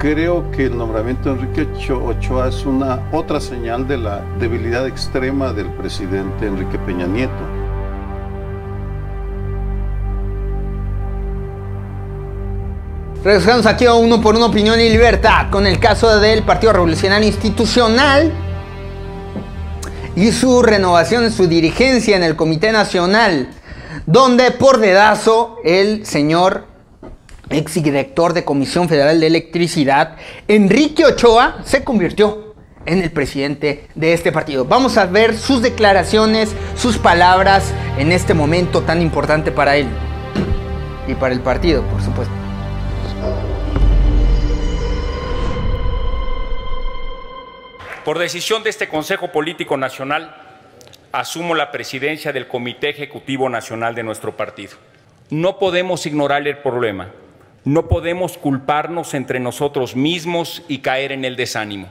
Creo que el nombramiento de Enrique Ochoa es otra señal de la debilidad extrema del presidente Enrique Peña Nieto. Regresamos aquí a Uno por Uno, Opinión y Libertad con el caso del Partido Revolucionario Institucional y su renovación en su dirigencia en el Comité Nacional, donde por dedazo el señor exdirector de Comisión Federal de Electricidad, Enrique Ochoa, se convirtió en el presidente de este partido. Vamos a ver sus declaraciones, sus palabras en este momento tan importante para él y para el partido, por supuesto. Por decisión de este Consejo Político Nacional, asumo la presidencia del Comité Ejecutivo Nacional de nuestro partido. No podemos ignorar el problema, no podemos culparnos entre nosotros mismos y caer en el desánimo.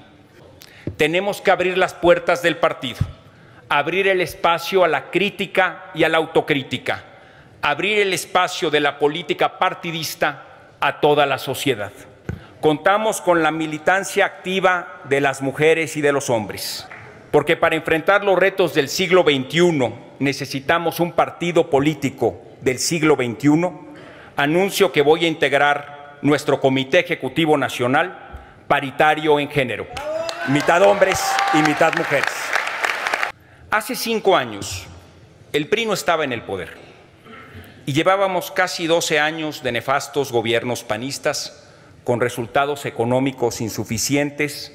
Tenemos que abrir las puertas del partido, abrir el espacio a la crítica y a la autocrítica, abrir el espacio de la política partidista a toda la sociedad. Contamos con la militancia activa de las mujeres y de los hombres, porque para enfrentar los retos del siglo XXI necesitamos un partido político del siglo XXI. Anuncio que voy a integrar nuestro Comité Ejecutivo Nacional paritario en género, mitad hombres y mitad mujeres. Hace 5 años, el PRI no estaba en el poder y llevábamos casi 12 años de nefastos gobiernos panistas con resultados económicos insuficientes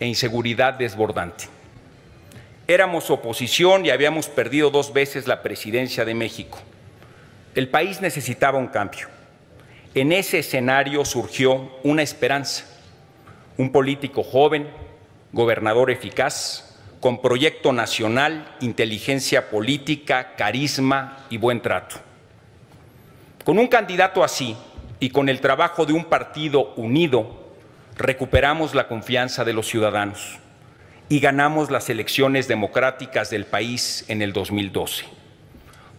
e inseguridad desbordante. Éramos oposición y habíamos perdido 2 veces la presidencia de México. El país necesitaba un cambio. En ese escenario surgió una esperanza, un político joven, gobernador eficaz, con proyecto nacional, inteligencia política, carisma y buen trato. Con un candidato así y con el trabajo de un partido unido, recuperamos la confianza de los ciudadanos y ganamos las elecciones democráticas del país en el 2012.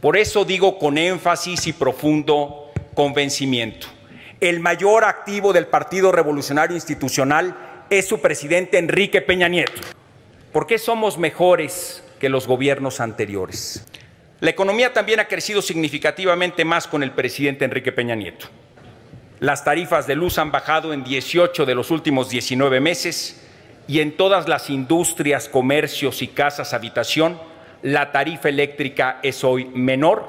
Por eso digo con énfasis y profundo convencimiento, el mayor activo del Partido Revolucionario Institucional es su presidente Enrique Peña Nieto. ¿Por qué somos mejores que los gobiernos anteriores? La economía también ha crecido significativamente más con el presidente Enrique Peña Nieto. Las tarifas de luz han bajado en 18 de los últimos 19 meses y en todas las industrias, comercios y casas habitación, la tarifa eléctrica es hoy menor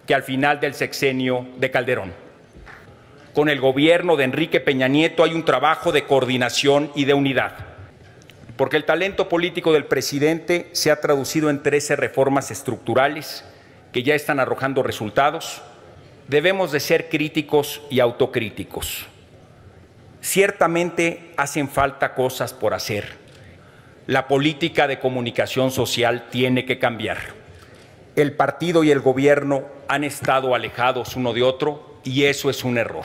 que al final del sexenio de Calderón. Con el gobierno de Enrique Peña Nieto hay un trabajo de coordinación y de unidad, porque el talento político del presidente se ha traducido en 13 reformas estructurales que ya están arrojando resultados. Debemos de ser críticos y autocríticos. Ciertamente hacen falta cosas por hacer. La política de comunicación social tiene que cambiar. El partido y el gobierno han estado alejados uno de otro y eso es un error.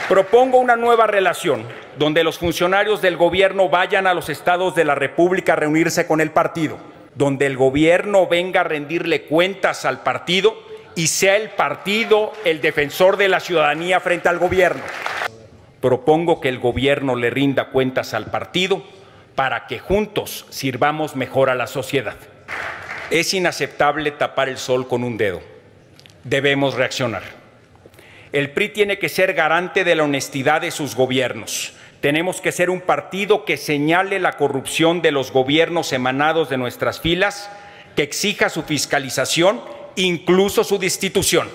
Propongo una nueva relación donde los funcionarios del gobierno vayan a los estados de la República a reunirse con el partido, donde el gobierno venga a rendirle cuentas al partido y sea el partido el defensor de la ciudadanía frente al gobierno. Propongo que el gobierno le rinda cuentas al partido para que juntos sirvamos mejor a la sociedad. Es inaceptable tapar el sol con un dedo. Debemos reaccionar. El PRI tiene que ser garante de la honestidad de sus gobiernos. Tenemos que ser un partido que señale la corrupción de los gobiernos emanados de nuestras filas, que exija su fiscalización, incluso su destitución.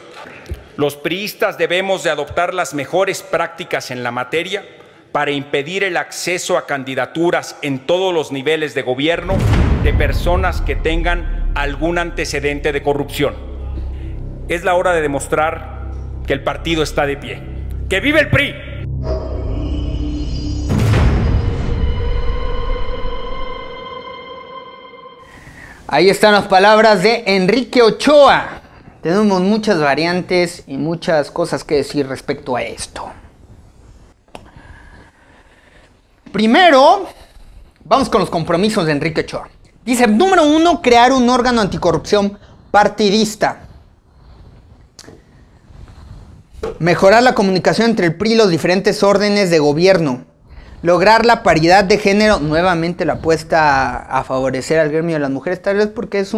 Los priistas debemos de adoptar las mejores prácticas en la materia para impedir el acceso a candidaturas en todos los niveles de gobierno de personas que tengan algún antecedente de corrupción. Es la hora de demostrar que el partido está de pie. ¡Que vive el PRI! Ahí están las palabras de Enrique Ochoa. Tenemos muchas variantes y muchas cosas que decir respecto a esto. Primero, vamos con los compromisos de Enrique Ochoa. Dice, número 1, crear un órgano anticorrupción partidista. Mejorar la comunicación entre el PRI y los diferentes órdenes de gobierno. lograr la paridad de género, nuevamente la apuesta a favorecer al gremio de las mujeres, tal vez porque es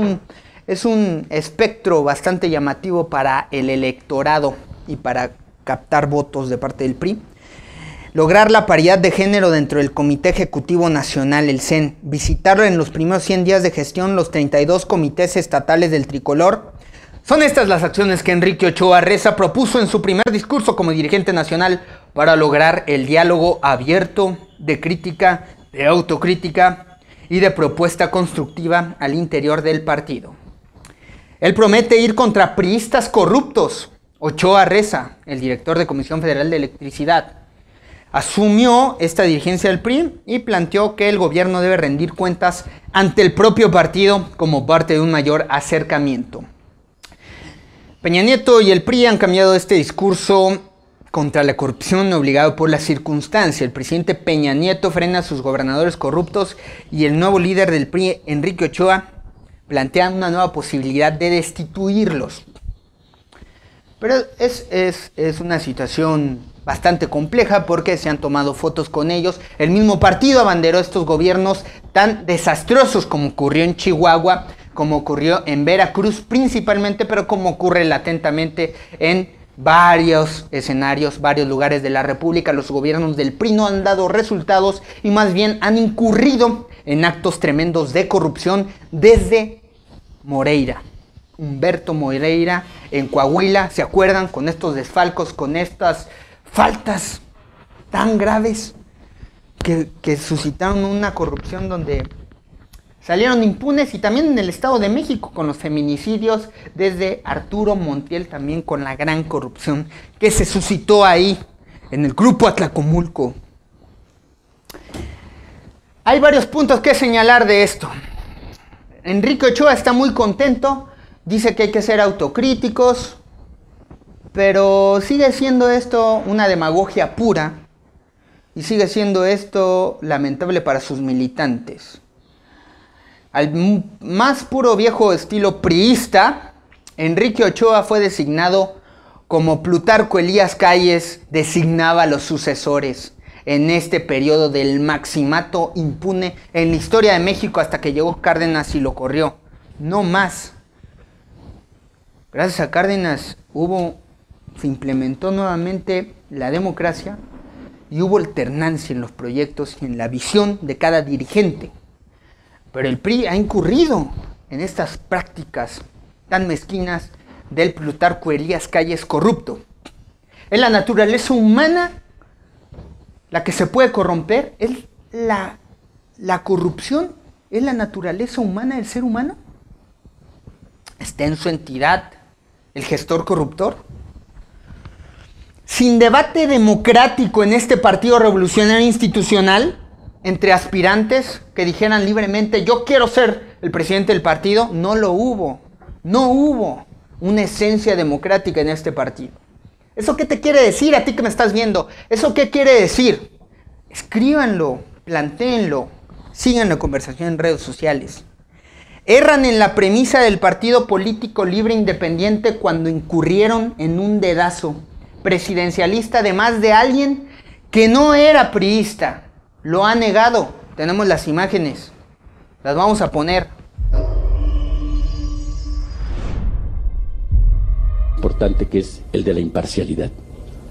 un espectro bastante llamativo para el electorado y para captar votos de parte del PRI. Lograr la paridad de género dentro del Comité Ejecutivo Nacional, el CEN. Visitarlo en los primeros 100 días de gestión los 32 comités estatales del tricolor. Son estas las acciones que Enrique Ochoa Reza propuso en su primer discurso como dirigente nacional para lograr el diálogo abierto, de crítica, de autocrítica y de propuesta constructiva al interior del partido. Él promete ir contra priistas corruptos. Ochoa Reza, el director de Comisión Federal de Electricidad, asumió esta dirigencia del PRI y planteó que el gobierno debe rendir cuentas ante el propio partido como parte de un mayor acercamiento. Peña Nieto y el PRI han cambiado este discurso contra la corrupción obligado por la circunstancia. El presidente Peña Nieto frena a sus gobernadores corruptos y el nuevo líder del PRI, Enrique Ochoa, plantea una nueva posibilidad de destituirlos. Pero es una situación bastante compleja porque se han tomado fotos con ellos. El mismo partido abanderó estos gobiernos tan desastrosos como ocurrió en Chihuahua, como ocurrió en Veracruz principalmente, pero como ocurre latentamente en varios escenarios, varios lugares de la República. Los gobiernos del PRI no han dado resultados y más bien han incurrido en actos tremendos de corrupción desde Moreira. Humberto Moreira en Coahuila, ¿se acuerdan? Con estos desfalcos, con estas faltas tan graves que suscitaron una corrupción donde salieron impunes, y también en el Estado de México con los feminicidios, desde Arturo Montiel también con la gran corrupción que se suscitó ahí en el grupo Atlacomulco. Hay varios puntos que señalar de esto. Enrique Ochoa está muy contento, dice que hay que ser autocríticos, pero sigue siendo esto una demagogia pura y sigue siendo esto lamentable para sus militantes. Al más puro viejo estilo priista, Enrique Ochoa fue designado como Plutarco Elías Calles designaba a los sucesores en este periodo del maximato impune en la historia de México hasta que llegó Cárdenas y lo corrió. No más. Gracias a Cárdenas se implementó nuevamente la democracia y hubo alternancia en los proyectos y en la visión de cada dirigente. Pero el PRI ha incurrido en estas prácticas tan mezquinas del Plutarco Elías Calles corrupto. Es la naturaleza humana la que se puede corromper. ¿Es la corrupción? ¿Es la naturaleza humana del ser humano? ¿Está en su entidad el gestor corruptor? Sin debate democrático en este Partido Revolucionario Institucional, entre aspirantes que dijeran libremente, yo quiero ser el presidente del partido, no lo hubo. No hubo una esencia democrática en este partido. ¿Eso qué te quiere decir a ti que me estás viendo? ¿Eso qué quiere decir? Escríbanlo, plantéenlo, sigan la conversación en redes sociales. Erran en la premisa del partido político libre e independiente cuando incurrieron en un dedazo presidencialista de más de alguien que no era priista. Lo ha negado. Tenemos las imágenes. Las vamos a poner. Importante que es el de la imparcialidad.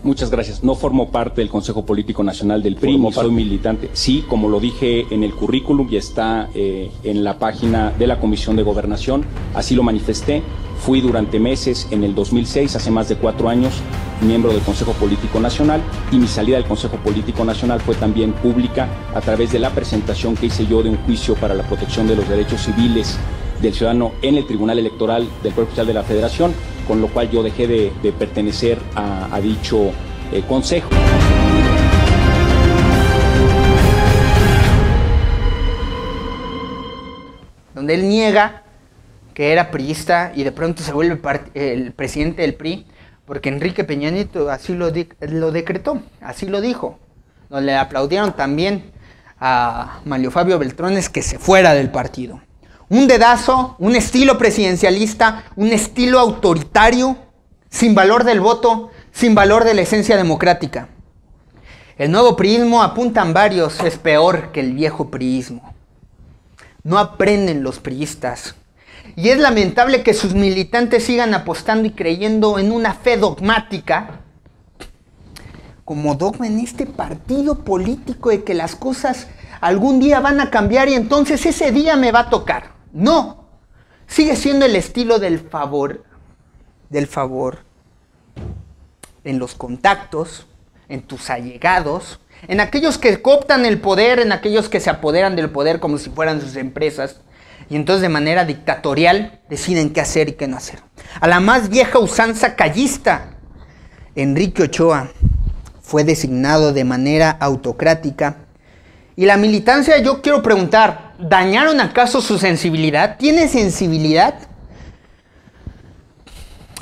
Muchas gracias. No formo parte del Consejo Político Nacional del PRI, ni soy militante. Sí, como lo dije en el currículum y está en la página de la Comisión de Gobernación, así lo manifesté. Fui durante meses, en el 2006, hace más de 4 años, miembro del Consejo Político Nacional, y mi salida del Consejo Político Nacional fue también pública a través de la presentación que hice yo de un juicio para la protección de los derechos civiles del ciudadano en el Tribunal Electoral del Poder Judicial de la Federación, con lo cual yo dejé de pertenecer a dicho consejo. Donde él niega que era priista y de pronto se vuelve el presidente del PRI, porque Enrique Peña Nieto así lo decretó, así lo dijo. Donde le aplaudieron también a Manlio Fabio Beltrones que se fuera del partido. Un dedazo, un estilo presidencialista, un estilo autoritario, sin valor del voto, sin valor de la esencia democrática. El nuevo priismo, apuntan varios, es peor que el viejo priismo. No aprenden los priistas. Y es lamentable que sus militantes sigan apostando y creyendo en una fe dogmática, como dogma en este partido político de que las cosas algún día van a cambiar y entonces ese día me va a tocar. No, sigue siendo el estilo del favor, en los contactos, en tus allegados, en aquellos que cooptan el poder, en aquellos que se apoderan del poder como si fueran sus empresas, y entonces de manera dictatorial deciden qué hacer y qué no hacer. A la más vieja usanza callista, Enrique Ochoa fue designado de manera autocrática. Y la militancia, yo quiero preguntar, ¿dañaron acaso su sensibilidad? ¿Tiene sensibilidad?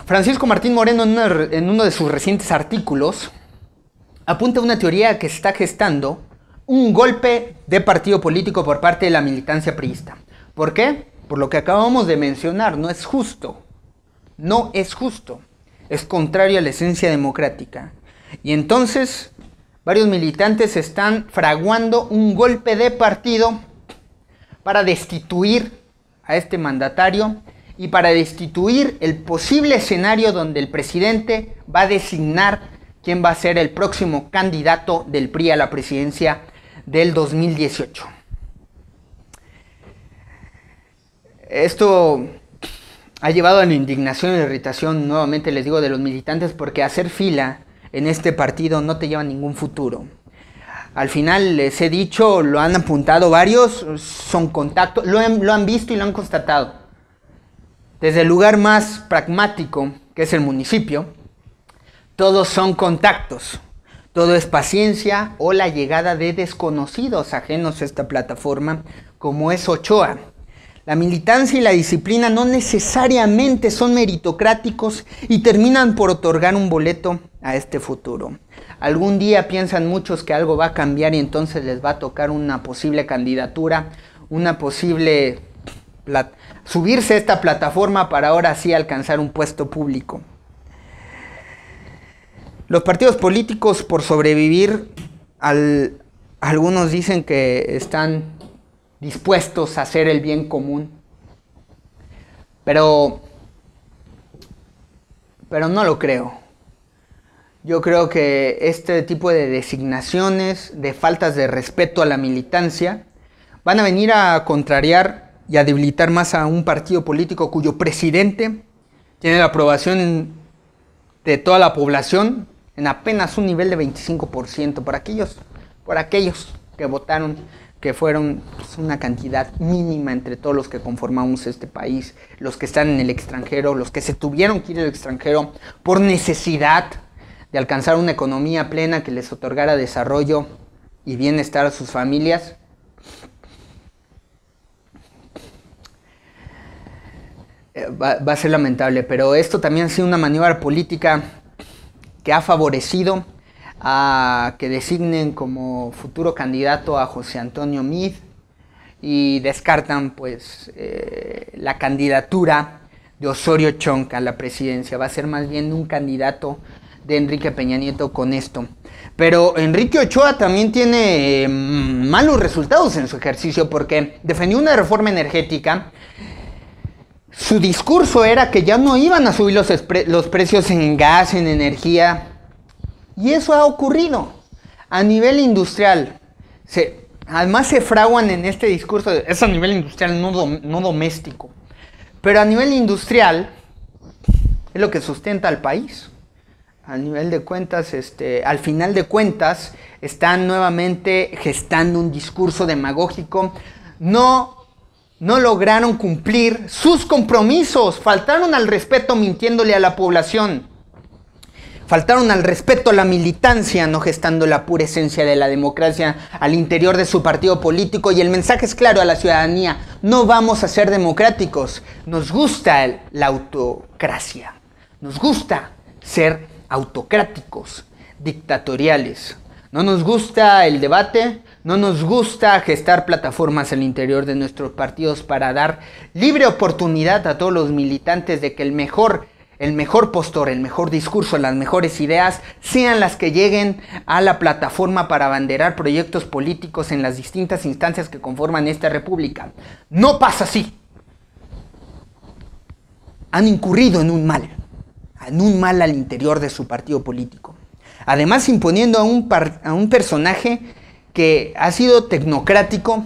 Francisco Martín Moreno, en uno de sus recientes artículos, apunta una teoría que está gestando un golpe de partido político por parte de la militancia priista. ¿Por qué? Por lo que acabamos de mencionar, no es justo. No es justo. Es contrario a la esencia democrática. Y entonces, varios militantes están fraguando un golpe de partido para destituir a este mandatario y para destituir el posible escenario donde el presidente va a designar quién va a ser el próximo candidato del PRI a la presidencia del 2018. Esto ha llevado a la indignación y la irritación, nuevamente les digo, de los militantes, porque hacer fila en este partido no te lleva a ningún futuro. Al final, les he dicho, lo han apuntado varios, son contactos, lo han visto y lo han constatado. Desde el lugar más pragmático, que es el municipio, todos son contactos. Todo es paciencia o la llegada de desconocidos ajenos a esta plataforma, como es Ochoa. La militancia y la disciplina no necesariamente son meritocráticos y terminan por otorgar un boleto a este futuro. Algún día piensan muchos que algo va a cambiar y entonces les va a tocar una posible candidatura, una posible subirse a esta plataforma para ahora sí alcanzar un puesto público. Los partidos políticos, por sobrevivir, algunos dicen que están dispuestos a hacer el bien común, pero no lo creo. Yo creo que este tipo de designaciones, de faltas de respeto a la militancia, van a venir a contrariar y a debilitar más a un partido político cuyo presidente tiene la aprobación de toda la población en apenas un nivel de 25%, por aquellos que votaron, que fueron una cantidad mínima entre todos los que conformamos este país, los que están en el extranjero, los que se tuvieron que ir al extranjero por necesidad de alcanzar una economía plena que les otorgara desarrollo y bienestar a sus familias. Va a ser lamentable, pero esto también ha sido una maniobra política que ha favorecido a que designen como futuro candidato a José Antonio Meade y descartan pues la candidatura de Osorio Chong a la presidencia. Va a ser más bien un candidato de Enrique Peña Nieto con esto. Pero Enrique Ochoa también tiene malos resultados en su ejercicio porque defendió una reforma energética. Su discurso era que ya no iban a subir los precios en gas, en energía. Y eso ha ocurrido a nivel industrial. Además se fraguan en este discurso, es a nivel industrial, no doméstico. Pero a nivel industrial es lo que sustenta al país. A nivel de cuentas, al final de cuentas, están nuevamente gestando un discurso demagógico. No lograron cumplir sus compromisos, faltaron al respeto mintiéndole a la población, faltaron al respeto a la militancia, no gestando la pura esencia de la democracia al interior de su partido político. Y el mensaje es claro a la ciudadanía: no vamos a ser democráticos, nos gusta la autocracia, nos gusta ser autocráticos, dictatoriales. No nos gusta el debate, no nos gusta gestar plataformas al interior de nuestros partidos para dar libre oportunidad a todos los militantes de que el mejor el mejor postor, el mejor discurso, las mejores ideas, sean las que lleguen a la plataforma para abanderar proyectos políticos en las distintas instancias que conforman esta república. No pasa así. Han incurrido en un mal al interior de su partido político. Además, imponiendo a un personaje que ha sido tecnocrático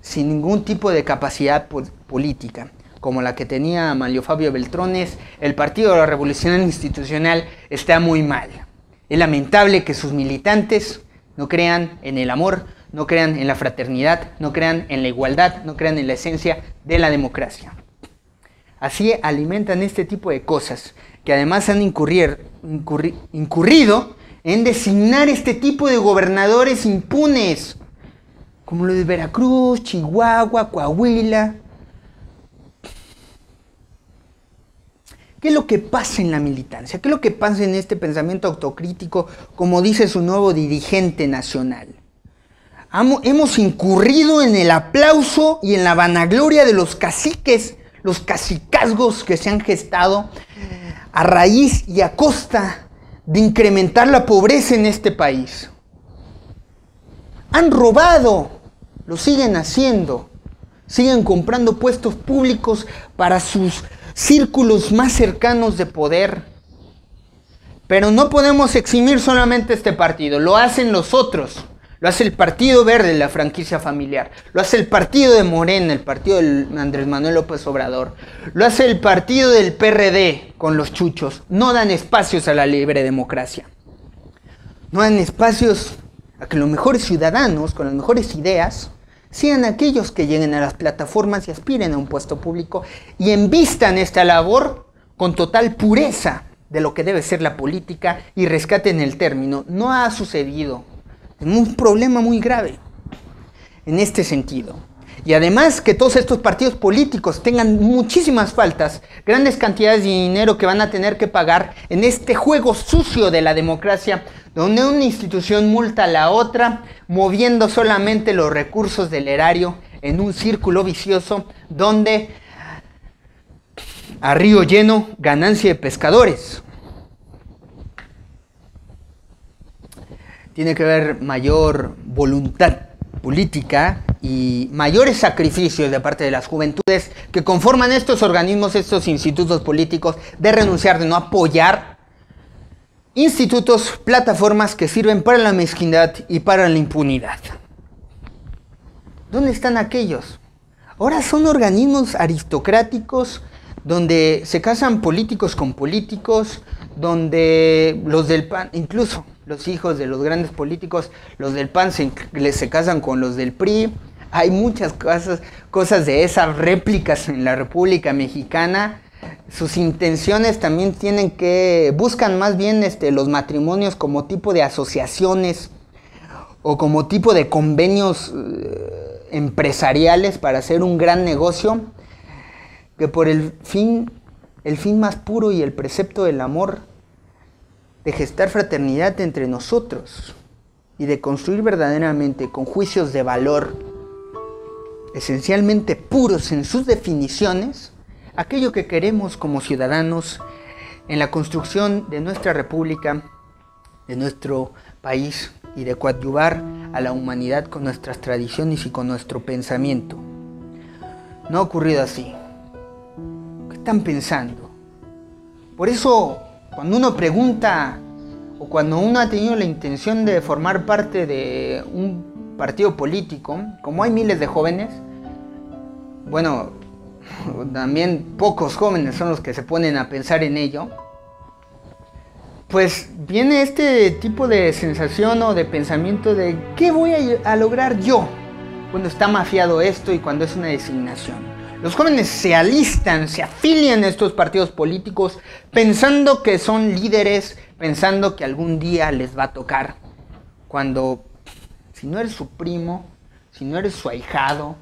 sin ningún tipo de capacidad política, como la que tenía Manlio Fabio Beltrones. El Partido de la Revolución Institucional está muy mal. Es lamentable que sus militantes no crean en el amor, no crean en la fraternidad, no crean en la igualdad, no crean en la esencia de la democracia. Así alimentan este tipo de cosas, que además han incurrido en designar este tipo de gobernadores impunes, como los de Veracruz, Chihuahua, Coahuila. ¿Qué es lo que pasa en la militancia? ¿Qué es lo que pasa en este pensamiento autocrítico, como dice su nuevo dirigente nacional? Hemos incurrido en el aplauso y en la vanagloria de los caciques, los cacicazgos que se han gestado a raíz y a costa de incrementar la pobreza en este país. Han robado, lo siguen haciendo, siguen comprando puestos públicos para sus círculos más cercanos de poder. Pero no podemos eximir solamente este partido, lo hacen los otros. Lo hace el Partido Verde, la franquicia familiar. Lo hace el partido de Morena, el partido de Andrés Manuel López Obrador. Lo hace el partido del PRD con los chuchos. No dan espacios a la libre democracia. No dan espacios a que los mejores ciudadanos, con las mejores ideas, sean aquellos que lleguen a las plataformas y aspiren a un puesto público y envistan esta labor con total pureza de lo que debe ser la política y rescaten el término. No ha sucedido. Es un problema muy grave en este sentido. Y además que todos estos partidos políticos tengan muchísimas faltas, grandes cantidades de dinero que van a tener que pagar en este juego sucio de la democracia, donde una institución multa a la otra, moviendo solamente los recursos del erario en un círculo vicioso, donde a río lleno, ganancia de pescadores. Tiene que haber mayor voluntad política y mayores sacrificios de parte de las juventudes que conforman estos organismos, estos institutos políticos, de renunciar, de no apoyar institutos, plataformas que sirven para la mezquindad y para la impunidad. ¿Dónde están aquellos? Ahora son organismos aristocráticos donde se casan políticos con políticos, donde los del PAN, incluso los hijos de los grandes políticos, los del PAN se casan con los del PRI. Hay muchas cosas de esas réplicas en la República Mexicana. Sus intenciones también buscan más bien los matrimonios como tipo de asociaciones o como tipo de convenios empresariales para hacer un gran negocio, que por el fin más puro y el precepto del amor, de gestar fraternidad entre nosotros y de construir verdaderamente con juicios de valor, esencialmente puros en sus definiciones, aquello que queremos como ciudadanos en la construcción de nuestra república, de nuestro país, y de coadyuvar a la humanidad con nuestras tradiciones y con nuestro pensamiento. No ha ocurrido así. ¿Qué están pensando? Por eso, cuando uno pregunta o cuando uno ha tenido la intención de formar parte de un partido político, como hay miles de jóvenes, bueno, también pocos jóvenes son los que se ponen a pensar en ello, pues viene este tipo de sensación o de pensamiento de ¿qué voy a lograr yo cuando está mafiado esto y cuando es una designación? Los jóvenes se alistan, se afilian a estos partidos políticos pensando que son líderes, pensando que algún día les va a tocar, cuando si no eres su primo, si no eres su ahijado,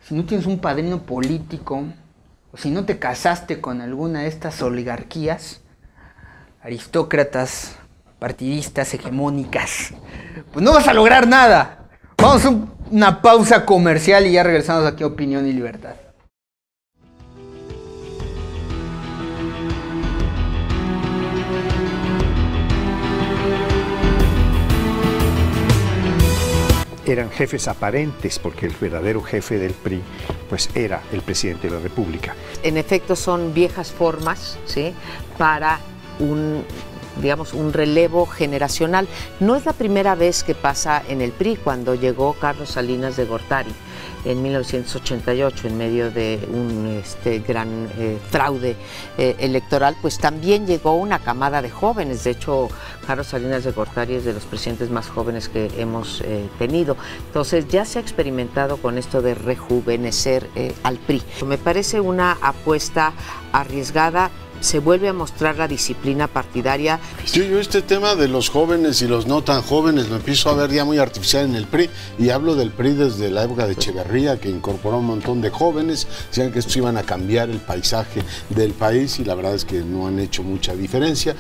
si no tienes un padrino político, o si no te casaste con alguna de estas oligarquías, aristócratas, partidistas, hegemónicas, pues no vas a lograr nada. Vamos a una pausa comercial y ya regresamos aquí a Opinión y Libertad. eran jefes aparentes, porque el verdadero jefe del PRI pues era el presidente de la República. En efecto son viejas formas, ¿sí?, para un relevo generacional. No es la primera vez que pasa en el PRI. Cuando llegó Carlos Salinas de Gortari en 1988, en medio de un gran fraude electoral, pues también llegó una camada de jóvenes. De hecho, Carlos Salinas de Gortari es de los presidentes más jóvenes que hemos tenido. Entonces ya se ha experimentado con esto de rejuvenecer al PRI. Me parece una apuesta arriesgada. Se vuelve a mostrar la disciplina partidaria. Yo este tema de los jóvenes y los no tan jóvenes lo empiezo a ver ya muy artificial en el PRI, y hablo del PRI desde la época de Echeverría, que incorporó un montón de jóvenes, decían que estos iban a cambiar el paisaje del país, y la verdad es que no han hecho mucha diferencia.